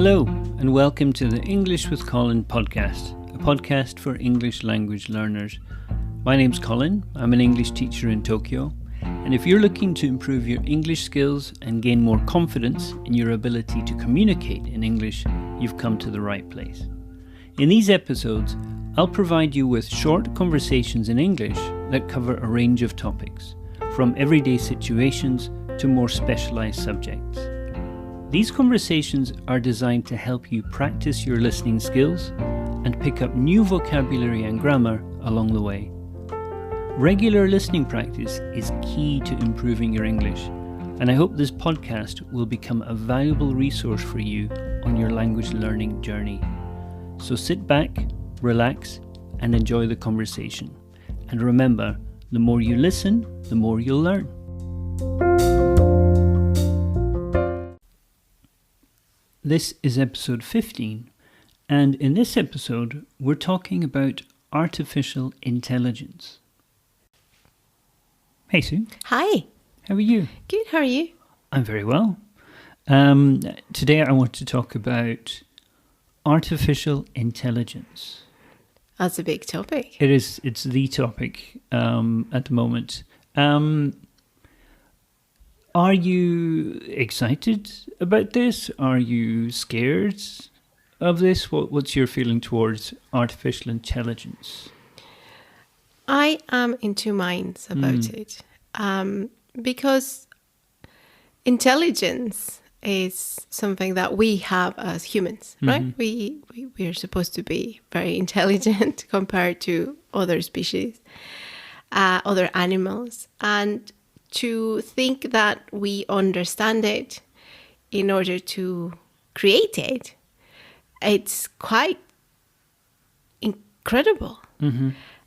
Hello, and welcome to the English with Colin Podcast, a podcast for English language learners. My name's Colin, I'm an English teacher in Tokyo, and if you're looking to improve your English skills and gain more confidence in your ability to communicate in English, you've come to the right place. In these episodes, I'll provide you with short conversations in English that cover a range of topics, from everyday situations to more specialised subjects. These conversations are designed to help you practice your listening skills and pick up new vocabulary and grammar along the way. Regular listening practice is key to improving your English, and I hope this podcast will become a valuable resource for you on your language learning journey. So sit back, relax, and enjoy the conversation. And remember, the more you listen, the more you'll learn. This is episode 15, and in this episode, we're talking about artificial intelligence. Hey, Sue. Hi. How are you? Good, how are you? I'm very well. Today I want to talk about artificial intelligence. That's a big topic. It's the topic at the moment. Are you excited about this? Are you scared of this? What's your feeling towards artificial intelligence? I am in two minds about it. Because intelligence is something that we have as humans, right? We are supposed to be very intelligent compared to other species, other animals. And to think that we understand it in order to create it, it's quite incredible.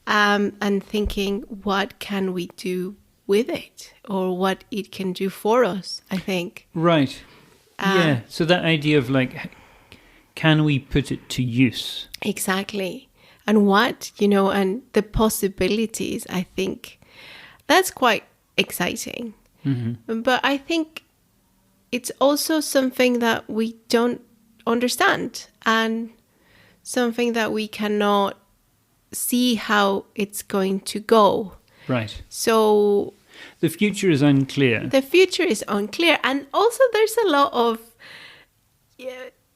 And thinking, what can we do with it, or what it can do for us, I think. Right. Yeah. So that idea of can we put it to use? Exactly. And and the possibilities, I think that's quite exciting. But I think it's also something that we don't understand and something that we cannot see how it's going to go. Right. So the future is unclear. The future is unclear. And also there's a lot of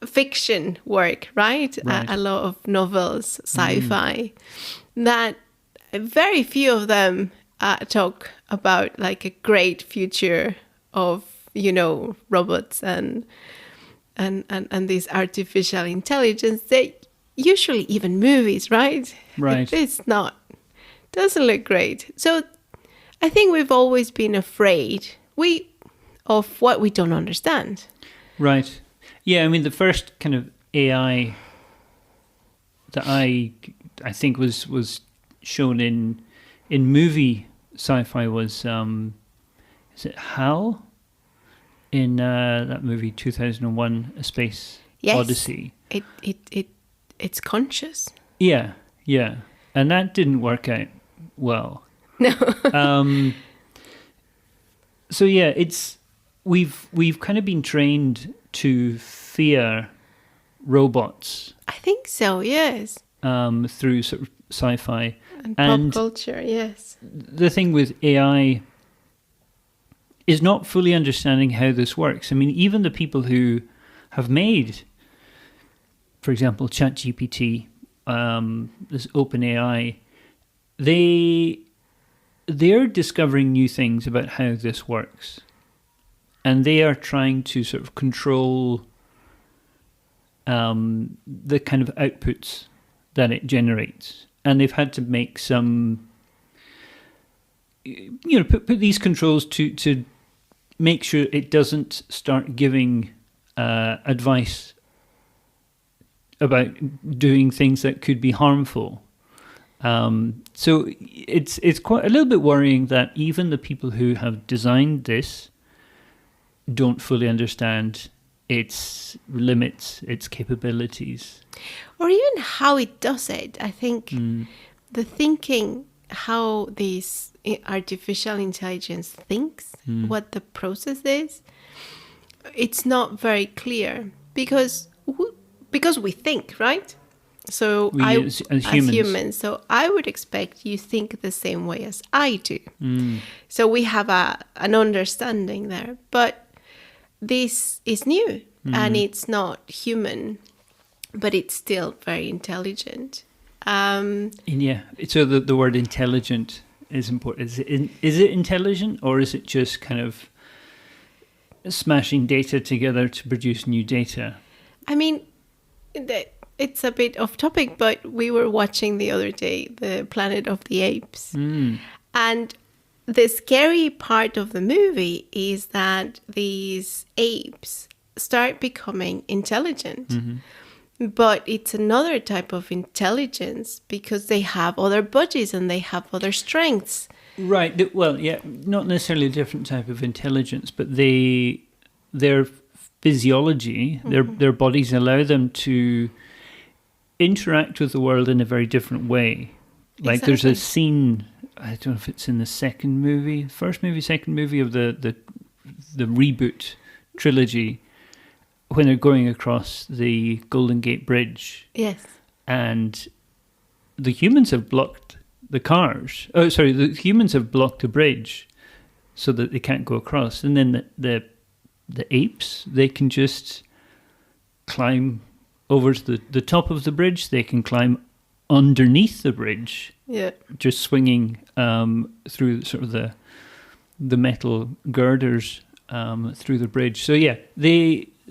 fiction work, right? A lot of novels, sci-fi, that very few of them talk about like a great future of, robots and this artificial intelligence. They usually even movies, right? Right. Doesn't look great. So I think we've always been afraid of what we don't understand. Right. Yeah, I mean, the first kind of AI that I think was shown in movie sci-fi was is it HAL in that movie 2001: A Space Odyssey? It's conscious. Yeah, and that didn't work out well. No. So yeah, we've kind of been trained to fear robots. I think so. Yes. Through sort of sci-fi and pop culture. Yes. The thing with AI is not fully understanding how this works. I mean, even the people who have made, for example, ChatGPT, this OpenAI, they're discovering new things about how this works, and they are trying to sort of control the kind of outputs that it generates, and they've had to make some, put these controls to make sure it doesn't start giving advice about doing things that could be harmful. So it's quite a little bit worrying that even the people who have designed this don't fully understand its limits, its capabilities. Or even how it does it. I think the thinking, how this artificial intelligence thinks, what the process is, it's not very clear. Because because we think, right? So as humans. So I would expect you think the same way as I do. So we have an understanding there. But this is new and it's not human, but it's still very intelligent. Yeah. So the word intelligent is important. Is it intelligent, or is it just kind of smashing data together to produce new data? I mean, it's a bit off topic, but we were watching the other day the Planet of the Apes. And the scary part of the movie is that these apes start becoming intelligent. But it's another type of intelligence because they have other bodies and they have other strengths. Right. Well, yeah, not necessarily a different type of intelligence, but their physiology, their bodies allow them to interact with the world in a very different way. Like There's a scene, I don't know if it's in the second movie of the reboot trilogy, when they're going across the Golden Gate Bridge. Yes. And the humans have blocked the cars. Oh, sorry, the humans have blocked the bridge so that they can't go across. And then the apes, they can just climb over to the top of the bridge. They can climb underneath the bridge. Yeah. Just swinging through sort of the metal girders through the bridge. So yeah,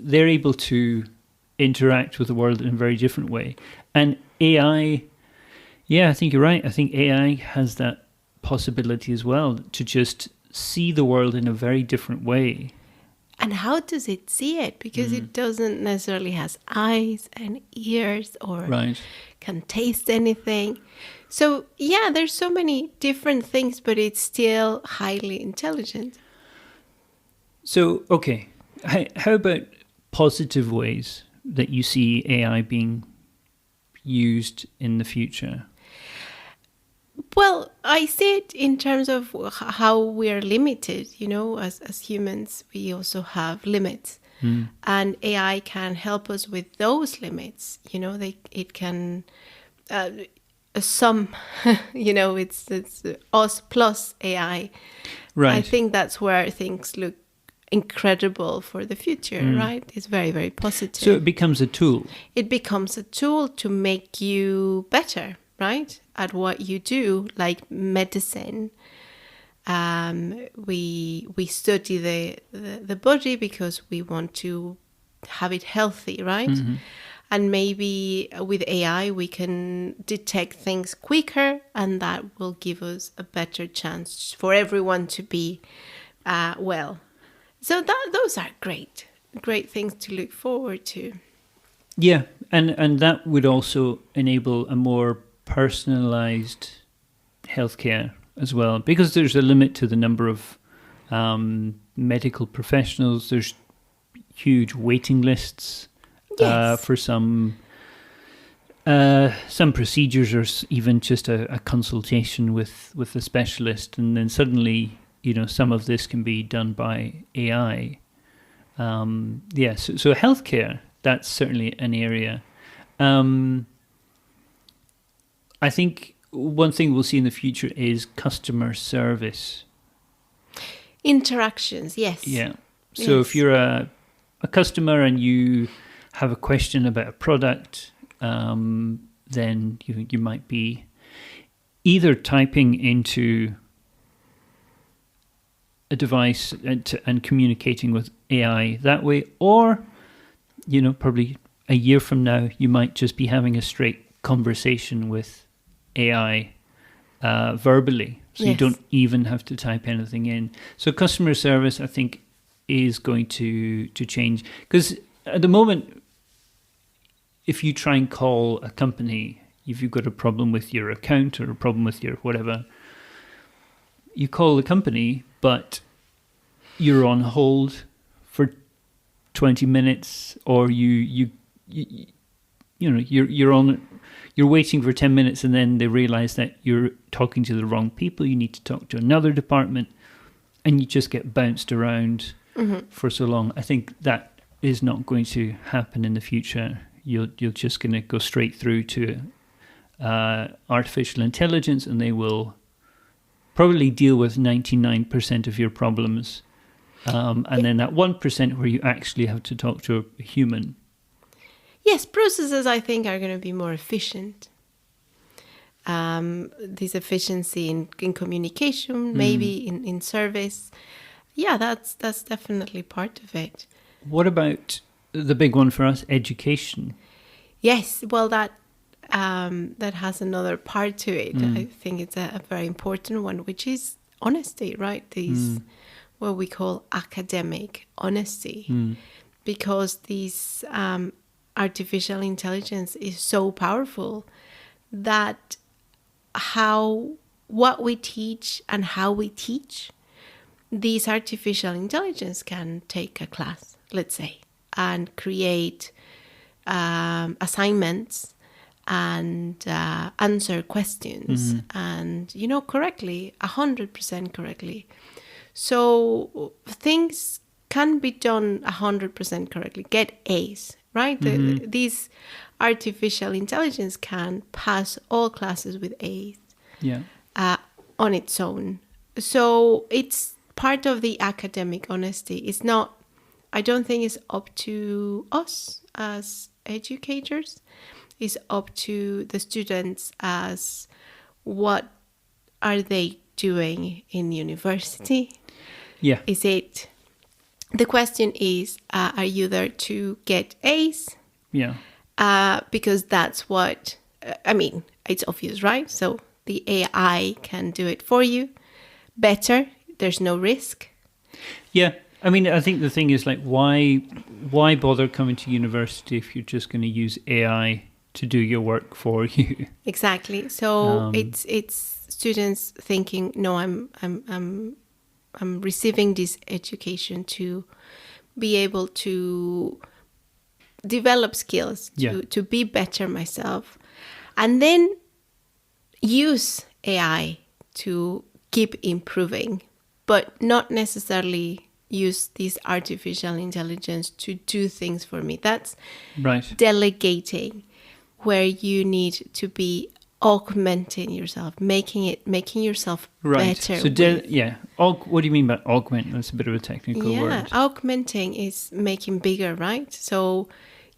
they're able to interact with the world in a very different way. And AI, yeah, I think you're right. I think AI has that possibility as well, to just see the world in a very different way. And how does it see it? Because it doesn't necessarily has eyes and ears or can taste anything. So yeah, there's so many different things, but it's still highly intelligent. So, okay, how about positive ways that you see AI being used in the future? Well, I see it in terms of how we are limited. As humans, we also have limits. And AI can help us with those limits. It can sum, it's us plus AI. Right. I think that's where things look incredible for the future, right? It's very, very positive. So it becomes a tool. It becomes a tool to make you better, right? At what you do, like medicine. We study the body because we want to have it healthy, right? And maybe with AI we can detect things quicker, and that will give us a better chance for everyone to be well. So those are great things to look forward to. Yeah, and that would also enable a more personalized healthcare as well, because there's a limit to the number of medical professionals. There's huge waiting lists for some procedures, or even just a consultation with a specialist, and then suddenly some of this can be done by AI. So healthcare, that's certainly an area. I think one thing we'll see in the future is customer service. Interactions, yes. Yeah. So if you're a customer and you have a question about a product, then you might be either typing into a device and communicating with AI that way, or probably a year from now you might just be having a straight conversation with AI verbally, so you don't even have to type anything in. So customer service, I think, is going to change, because at the moment, if you try and call a company, if you've got a problem with your account or a problem with your whatever, you call the company, but you're on hold for 20 minutes, or you're waiting for 10 minutes, and then they realize that you're talking to the wrong people. You need to talk to another department, and you just get bounced around for so long. I think that is not going to happen in the future. You're just going to go straight through to artificial intelligence, and they will probably deal with 99% of your problems. And then that 1% where you actually have to talk to a human. Yes, processes, I think, are going to be more efficient. This efficiency in communication, maybe in service. Yeah, that's definitely part of it. What about the big one for us, education? Yes, well, that has another part to it. I think it's a very important one, which is honesty, right? These what we call academic honesty, because this artificial intelligence is so powerful that what we teach and how we teach, this artificial intelligence can take a class, let's say, and create assignments and answer questions and, correctly, 100% correctly. So things can be done 100% correctly, get A's, right? These artificial intelligence can pass all classes with A's on its own. So it's part of the academic honesty. It's not, I don't think it's up to us as educators. It's up to the students as what are they doing in university? Yeah. The question is, are you there to get A's? Yeah. Because that's what, it's obvious, right? So the AI can do it for you better. There's no risk. Yeah. I think the thing is, like, why bother coming to university if you're just going to use AI to do your work for you? Exactly. So it's students thinking, no, I'm receiving this education to be able to develop skills, to be better myself, and then use AI to keep improving, but not necessarily use this artificial intelligence to do things for me. That's right. Delegating, where you need to be augmenting yourself, making yourself better. So what do you mean by augment? That's a bit of a technical word. Augmenting is making bigger, right? So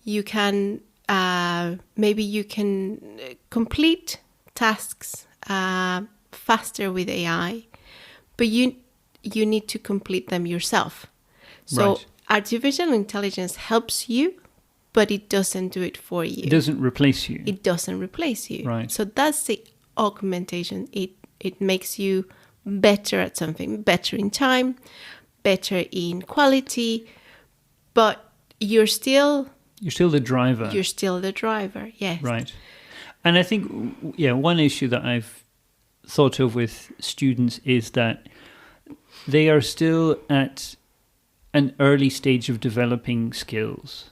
you can maybe you can complete tasks faster with AI, but you need to complete them yourself. So artificial intelligence helps you, but it doesn't do it for you. It doesn't replace you. It doesn't replace you. Right. So that's the augmentation. It makes you better at something, better in time, better in quality, but you're still the driver. You're still the driver, yes. Right. And I think, one issue that I've thought of with students is that they are still at an early stage of developing skills.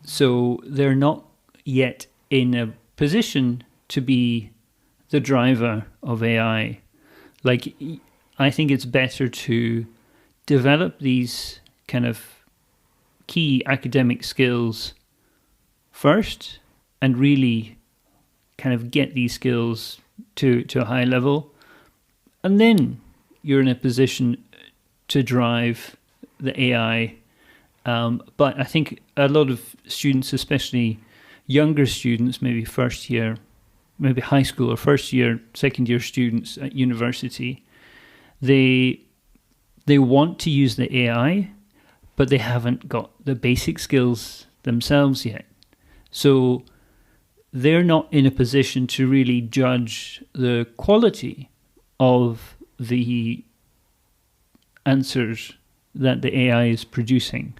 So they're not yet in a position to be the driver of AI. Like, I think it's better to develop these kind of key academic skills first and really kind of get these skills to a high level. And then you're in a position to drive the AI. But I think a lot of students, especially younger students, maybe first year, maybe high school or first year, second year students at university, they want to use the AI, but they haven't got the basic skills themselves yet. So they're not in a position to really judge the quality of the answers that the AI is producing.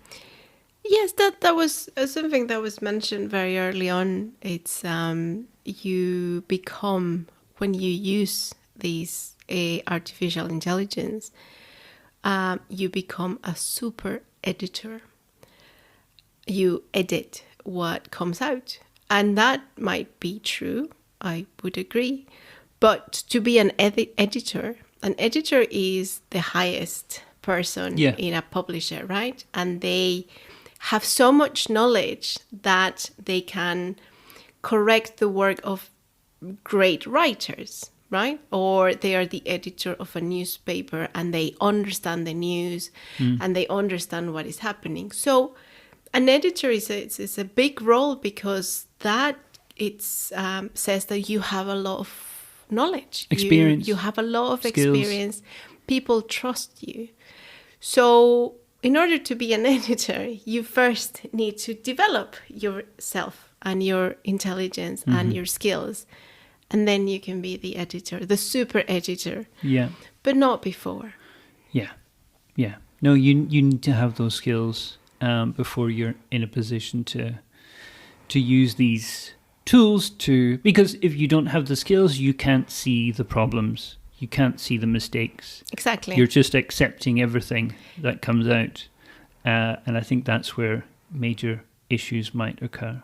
Yes, that was something that was mentioned very early on. It's you become, when you use these artificial intelligence, you become a super editor. You edit what comes out. And that might be true, I would agree. But to be an editor is the highest person in a publisher, right? And they have so much knowledge that they can correct the work of great writers, right? Or they are the editor of a newspaper and they understand the news and they understand what is happening. So an editor is a big role because that says that you have a lot of knowledge. Experience. You have a lot of skills. experience. People trust you. So in order to be an editor, you first need to develop yourself and your intelligence and your skills. And then you can be the editor, the super editor. Yeah. But not before. Yeah. Yeah. No, you need to have those skills before you're in a position to use these tools because if you don't have the skills, you can't see the problems. You can't see the mistakes. Exactly. You're just accepting everything that comes out. And I think that's where major issues might occur.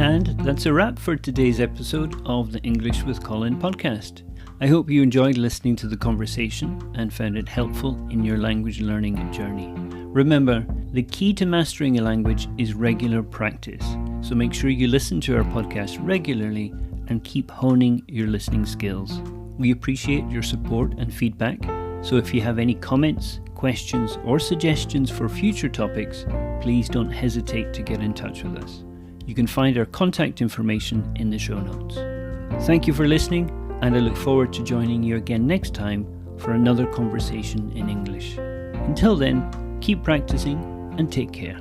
And that's a wrap for today's episode of the English with Colin podcast. I hope you enjoyed listening to the conversation and found it helpful in your language learning journey. Remember, the key to mastering a language is regular practice. So make sure you listen to our podcast regularly and keep honing your listening skills. We appreciate your support and feedback. So if you have any comments, questions, or suggestions for future topics, please don't hesitate to get in touch with us. You can find our contact information in the show notes. Thank you for listening, and I look forward to joining you again next time for another conversation in English. Until then, keep practicing and take care.